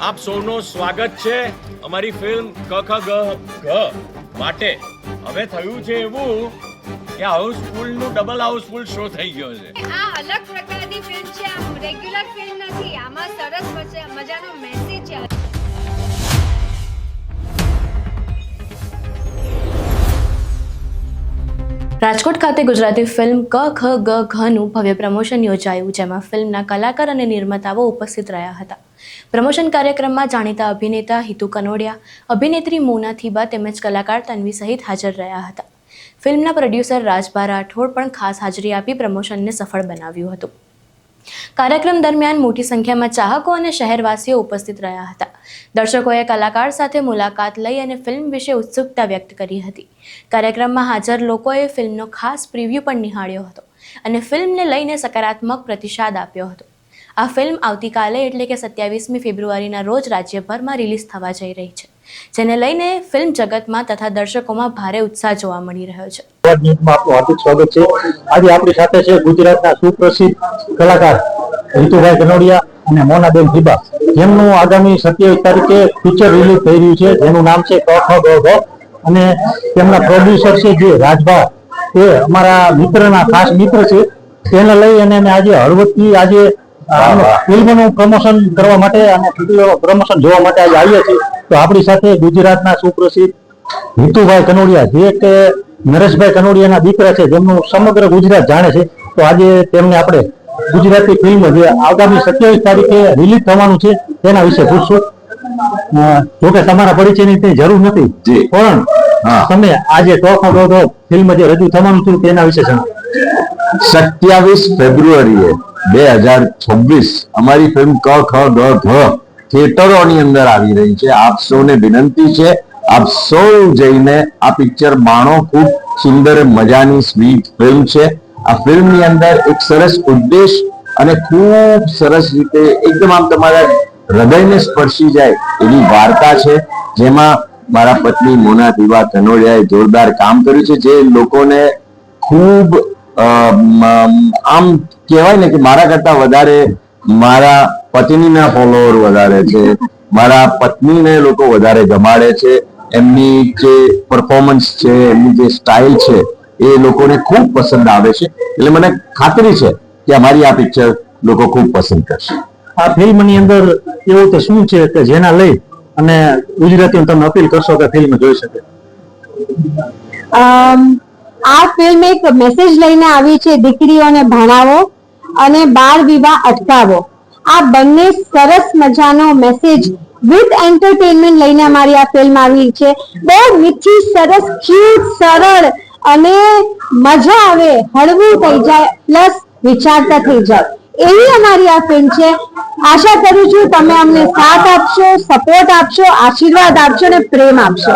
આપ સૌનું સ્વાગત છે અમારી ફિલ્મ ક ખ ગ ઘ માટે. હવે થયું છે એવું કે હાઉસફુલ નું ડબલ હાઉસફુલ શો થઈ ગયો છે. આ અલગ પ્રકારની ફિલ્મ છે, આ રેગ્યુલર ફિલ્મ નથી. આમાં સરસ મજાનો મેસેજ છે. રાજકોટ ખાતે ગુજરાતી ફિલ્મ ક ખ ગ ઘનું ભવ્ય પ્રમોશન યોજાયું, જેમાં ફિલ્મના કલાકાર અને નિર્માતાઓ ઉપસ્થિત રહ્યા હતા. પ્રમોશન કાર્યક્રમમાં જાણીતા અભિનેતા હિતુ કનોડિયા, અભિનેત્રી મોના થીબા તેમજ કલાકાર તન્વી સહિત હાજર રહ્યા હતા. ફિલ્મના પ્રોડ્યુસર રાજભા રાઠોડ પણ ખાસ હાજરી આપી પ્રમોશનને સફળ બનાવ્યું હતું. કાર્યક્રમ દરમિયાન મોટી સંખ્યામાં ચાહકો અને શહેરવાસીઓ ઉપસ્થિત રહ્યા હતા. દર્શકોએ કલાકાર સાથે મુલાકાત લઈ અને ફિલ્મ વિશે ઉત્સુકતા વ્યક્ત કરી હતી. કાર્યક્રમમાં હાજર લોકોએ ફિલ્મનો ખાસ પ્રિવ્યૂ પણ નિહાળ્યો હતો અને ફિલ્મને લઈને સકારાત્મક પ્રતિસાદ આપ્યો હતો. આ ફિલ્મ આવતીકાલે એટલે કે 27મી ફેબ્રુઆરીના રોજ રાજ્યભરમાં રિલીઝ થવા જઈ રહી છે, જેને લઈને ફિલ્મ જગતમાં તથા દર્શકોમાં ભારે ઉત્સાહ જોવા મળી રહ્યો છે. હાર્દિક સ્વાગત છે. આજે આપણી સાથે છે ગુજરાતના સુપ્રસિદ્ધ કલાકાર હિતુભાઈ કનોડિયા અને મોનાબેન થીબા, જેમનું આગામી 27 તારીખે પિક્ચર રિલીઝ થઈ રહ્યું છે, જેનું નામ છે ક ખ ગ ઘ. અને તેમના પ્રોડ્યુસર છે જે રાજભા, તે અમારા મિત્રના ખાસ મિત્ર છે. તેને લઈ અને અમે આજે હળવદથી આજે ફિલ્મનું પ્રમોશન કરવા માટે અને પ્રમોશન જોવા માટે આજે આવ્યા છીએ. તો આપણી સાથે ગુજરાતના સુપ્રસિદ્ધ હિતુભાઈ કનોડિયા, જે કે નરેશભાઈ કનોડિયાના દીકરા છે, જેમનું સમગ્ર ગુજરાત જાણે છે. તો આજે તેમને આપણે ગુજરાતી ફિલ્મ જે આગામી 27 તારીખે રિલીઝ થવાનું છે તેના વિશે પૂછશું. જોકે તમારા પરિચયની કઈ જરૂર નથી, પણ તમે આજે ક ખ ગ ઘ ફિલ્મ જે રજૂ થવાનું છે તેના વિશે જણાવો. 27 ફેબ્રુઆરીએ 2026 અમારી ફિલ્મ ક ખ ગ ઘ થિયેટરોની અંદર આવી રહી છે. આપ સૌને વિનંતી છે, આપ સૌ જઈને આ પિક્ચર માણો. ખૂબ સુંદર મજાની સ્વીટ ફિલ્મ છે. આ ફિલ્મની અંદર એક સરસ ઉદ્દેશ અને ખૂબ સરસ રીતે એકદમ આમ તમારા હૃદયને સ્પર્શી જાય એવી વાર્તા છે, જેમાં મારા પત્ની મોના થીબા કનોડિયાએ જોરદાર કામ કર્યું છે, જે લોકોને ખૂબ આમ કહેવાય ને કે મારા કરતા વધારે મારા પત્નીના ફોલોઅર વધારે છે, મારા પત્નીને લોકો વધારે ગમાડે છે. એમની જે પરફોર્મન્સ છે, એમની જે સ્ટાઇલ છે, એ લોકોને ખૂબ પસંદ આવે છે. એટલે મને ખાતરી છે કે અમારી આ પિક્ચર લોકો ખૂબ પસંદ કરશે. આ ફિલ્મની અંદર એવું તો શું છે કે જેના લઈ અને ગુજરાતીઓ તમે અપીલ કરશો કે ફિલ્મ જોઈ શકે? આ ફિલ્મ એક મેસેજ લઈને આવી છે, દીકરીઓને ભણાવો અને બાળ વિવાહ અટકાવો. આ બંને સરસ મજાનો મેસેજ વિથ એન્ટરટેનમેન્ટ લઈને અમારી આ ફિલ્મ આવી છે. બહુ મીઠી, સરસ, ક્યુટ, સરળ અને મજા આવે, હળવું થઈ જાય, પ્લસ વિચારતા થઈ જાય એવી અમારી આ ફિલ્મ છે. આશા કરું છું તમે અમને સાથ આપશો, સપોર્ટ આપશો, આશીર્વાદ આપશો અને પ્રેમ આપશો.